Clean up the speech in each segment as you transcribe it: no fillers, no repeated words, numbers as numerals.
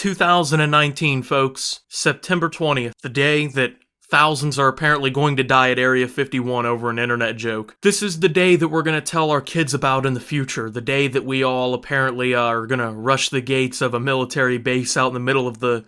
2019, folks. September 20th, the day that thousands are apparently going to die at Area 51 over an internet joke. This is the day that we're going to tell our kids about in the future. The day that we all apparently are going to rush the gates of a military base out in the middle of the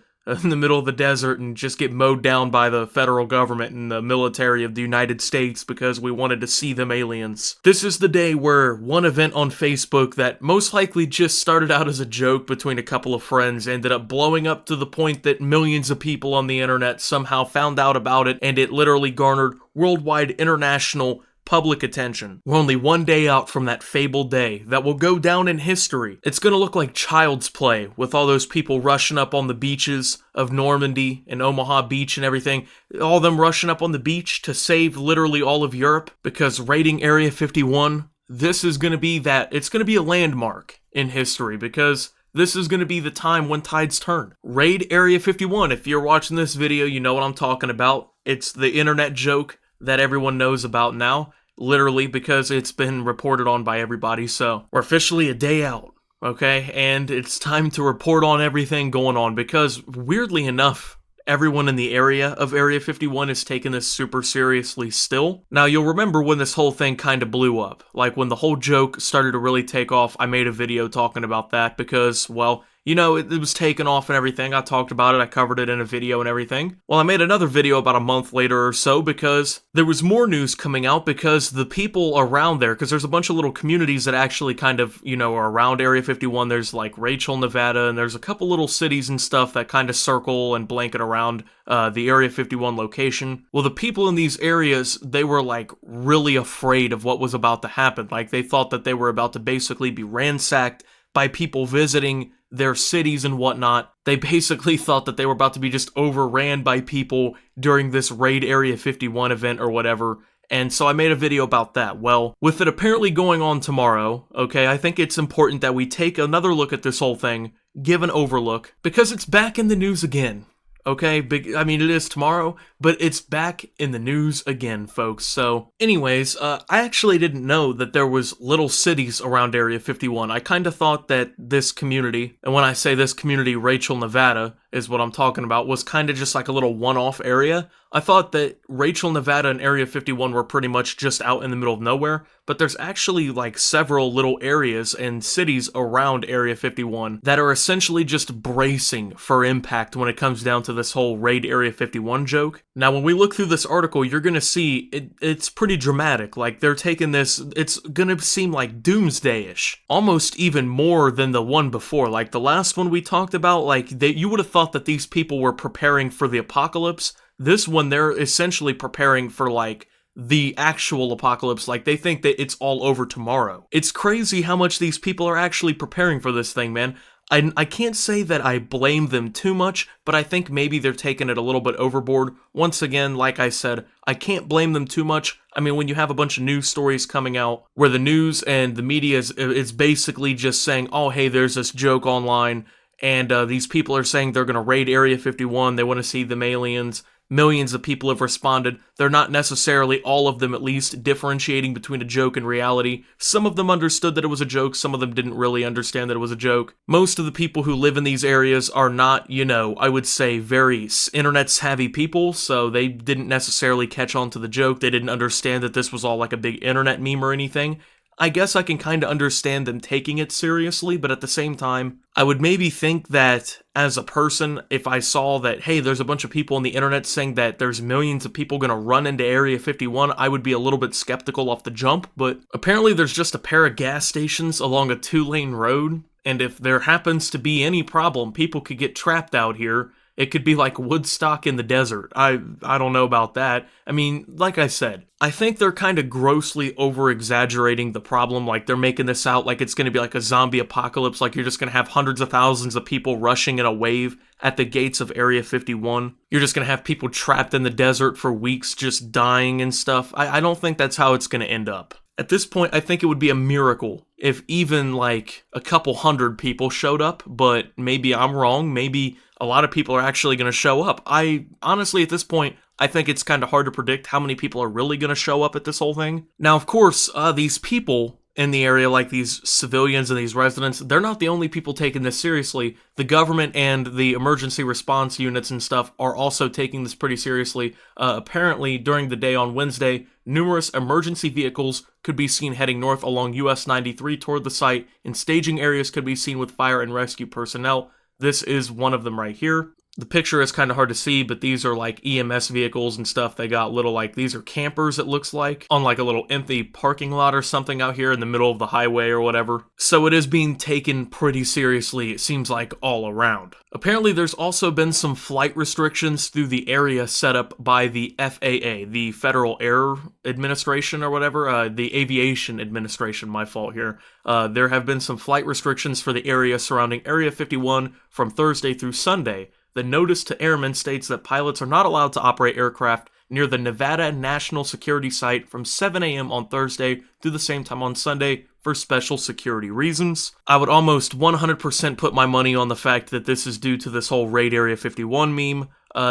desert and just get mowed down by the federal government and the military of the United States because we wanted to see them aliens. This is the day where one event on Facebook that most likely just started out as a joke between a couple of friends ended up blowing up to the point that millions of people on the internet somehow found out about it, and it literally garnered worldwide international public attention. We're only one day out from that fabled day that will go down in history. It's gonna look like child's play with all those people rushing up on the beaches of Normandy and Omaha Beach and everything. All them rushing up on the beach to save literally all of Europe because raiding Area 51, this is gonna be that. It's gonna be a landmark in history because this is going to be the time when tides turn. Raid Area 51. If you're watching this video, you know what I'm talking about. It's the internet joke that everyone knows about now, literally because it's been reported on by everybody. So we're officially a day out, okay? And it's time to report on everything going on because, weirdly enough, everyone in the area of Area 51 is taking this super seriously still. Now, you'll remember when this whole thing kind of blew up. Like, when the whole joke started to really take off, I made a video talking about that because, well, you know, it was taken off and everything. I talked about it, I covered it in a video and everything. Well, I made another video about a month later or so because there was more news coming out because the people around there, because there's a bunch of little communities that actually kind of, you know, are around Area 51. There's like Rachel, Nevada, and there's a couple little cities and stuff that kind of circle and blanket around the Area 51 location. Well, the people in these areas, they were like really afraid of what was about to happen. Like, they thought that they were about to basically be ransacked by people visiting their cities and whatnot. They basically thought that they were about to be just overran by people during this Raid Area 51 event or whatever. And so I made a video about that. Well, with it apparently going on tomorrow, okay, I think it's important that we take another look at this whole thing, give an overlook, because it's back in the news again. Okay, I mean, it is tomorrow, but it's back in the news again, folks. So, anyways, I actually didn't know that there was little cities around Area 51. I kind of thought that this community, and when I say this community, Rachel, Nevada, is what I'm talking about, was kind of just like a little one-off area. I thought that Rachel, Nevada, and Area 51 were pretty much just out in the middle of nowhere, but there's actually like several little areas and cities around Area 51 that are essentially just bracing for impact when it comes down to this whole Raid Area 51 joke. Now, when we look through this article, you're gonna see it's pretty dramatic. Like, they're taking this, it's gonna seem like doomsday-ish, almost even more than the one before. Like, the last one we talked about, like, you would have thought that these people were preparing for the apocalypse. This one, they're essentially preparing for, like, the actual apocalypse. Like, they think that it's all over tomorrow. It's crazy how much these people are actually preparing for this thing, man. I can't say that I blame them too much, but I think maybe they're taking it a little bit overboard. Once again, like I said, I can't blame them too much. I mean, when you have a bunch of news stories coming out where the news and the media is basically just saying, oh, hey, there's this joke online, and these people are saying they're going to raid Area 51, they want to see them aliens. Millions of people have responded. They're not necessarily, all of them at least, differentiating between a joke and reality. Some of them understood that it was a joke, some of them didn't really understand that it was a joke. Most of the people who live in these areas are not, you know, I would say very internet-savvy people, so they didn't necessarily catch on to the joke. They didn't understand that this was all like a big internet meme or anything. I guess I can kind of understand them taking it seriously, but at the same time, I would maybe think that as a person, if I saw that, hey, there's a bunch of people on the internet saying that there's millions of people gonna run into Area 51, I would be a little bit skeptical off the jump, but apparently there's just a pair of gas stations along a 2-lane road, and if there happens to be any problem, people could get trapped out here. It could be like Woodstock in the desert. I don't know about that. I mean, like I said, I think they're kind of grossly over-exaggerating the problem. Like, they're making this out like it's going to be like a zombie apocalypse, like you're just going to have hundreds of thousands of people rushing in a wave at the gates of Area 51. You're just going to have people trapped in the desert for weeks just dying and stuff. I don't think that's how it's going to end up. At this point, I think it would be a miracle if even like a couple hundred people showed up, but maybe I'm wrong. Maybe a lot of people are actually going to show up. I honestly, at this point, I think it's kind of hard to predict how many people are really going to show up at this whole thing. Now, of course, these people in the area, like these civilians and these residents, they're not the only people taking this seriously. The government and the emergency response units and stuff are also taking this pretty seriously. Apparently, during the day on Wednesday, numerous emergency vehicles could be seen heading north along US 93 toward the site, and staging areas could be seen with fire and rescue personnel. This is one of them right here. The picture is kind of hard to see, but these are like EMS vehicles and stuff. They got little, like, these are campers, it looks like, on like a little empty parking lot or something out here in the middle of the highway or whatever. So it is being taken pretty seriously, it seems like, all around. Apparently there's also been some flight restrictions through the area set up by the FAA, the Federal Air Administration or whatever, the Aviation Administration, my fault here. There have been some flight restrictions for the area surrounding Area 51 from Thursday through Sunday. The notice to airmen states that pilots are not allowed to operate aircraft near the Nevada National Security Site from 7 a.m. on Thursday through the same time on Sunday for special security reasons. I would almost 100% put my money on the fact that this is due to this whole Raid Area 51 meme.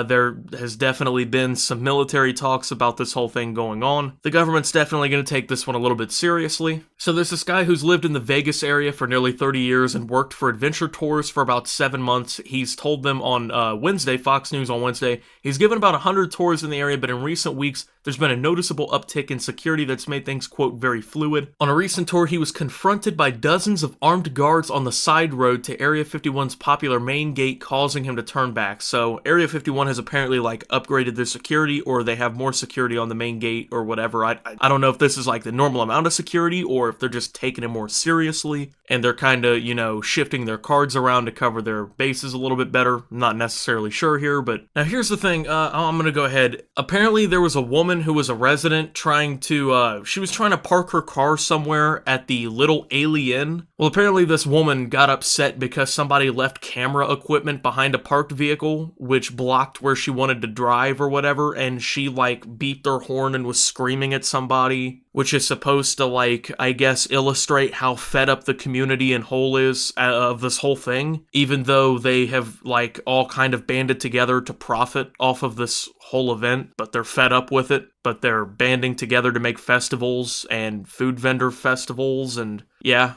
There has definitely been some military talks about this whole thing going on. The government's definitely going to take this one a little bit seriously. So there's this guy who's lived in the Vegas area for nearly 30 years and worked for Adventure Tours for about 7 months. He's told them on Wednesday, Fox News on Wednesday, he's given about 100 tours in the area, but in recent weeks, there's been a noticeable uptick in security that's made things, quote, very fluid. On a recent tour, he was confronted by dozens of armed guards on the side road to Area 51's popular main gate, causing him to turn back. So Area 51 has apparently, like, upgraded their security, or they have more security on the main gate or whatever. I don't know if this is like the normal amount of security or if they're just taking it more seriously and they're kind of, you know, shifting their cards around to cover their bases a little bit better. I'm not necessarily sure here, but now here's the thing. I'm gonna go ahead. Apparently there was a woman who was a resident trying to, she was trying to park her car somewhere at the Little Alien. Well, apparently this woman got upset because somebody left camera equipment behind a parked vehicle, which blocked where she wanted to drive or whatever, and she, like, beeped their horn and was screaming at somebody, which is supposed to, like, I guess illustrate how fed up the community and whole is of this whole thing, even though they have, like, all kind of banded together to profit off of this whole event, but they're fed up with it, but they're banding together to make festivals and food vendor festivals, and yeah,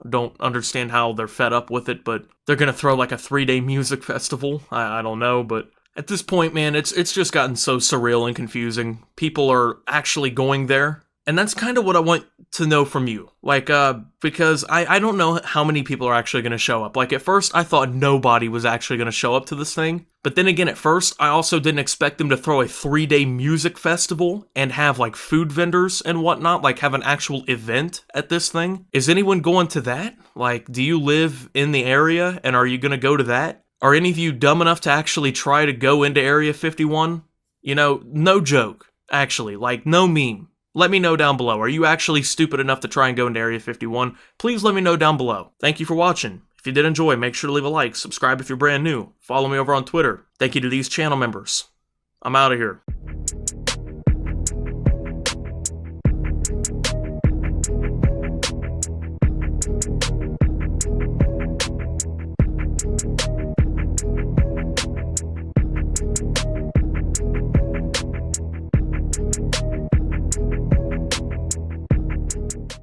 don't understand how they're fed up with it, but they're gonna throw like a 3-day music festival. I don't know, but at this point, man, it's just gotten so surreal and confusing. People are actually going there, and that's kind of what I want to know from you. Like, because I don't know how many people are actually going to show up. Like, at first, I thought nobody was actually going to show up to this thing. But then again, at first, I also didn't expect them to throw a 3-day music festival and have, like, food vendors and whatnot, like, have an actual event at this thing. Is anyone going to that? Like, do you live in the area, and are you going to go to that? Are any of you dumb enough to actually try to go into Area 51? You know, no joke, actually, like, no meme. Let me know down below. Are you actually stupid enough to try and go into Area 51? Please let me know down below. Thank you for watching. If you did enjoy, make sure to leave a like, subscribe if you're brand new, follow me over on Twitter. Thank you to these channel members. I'm out of here.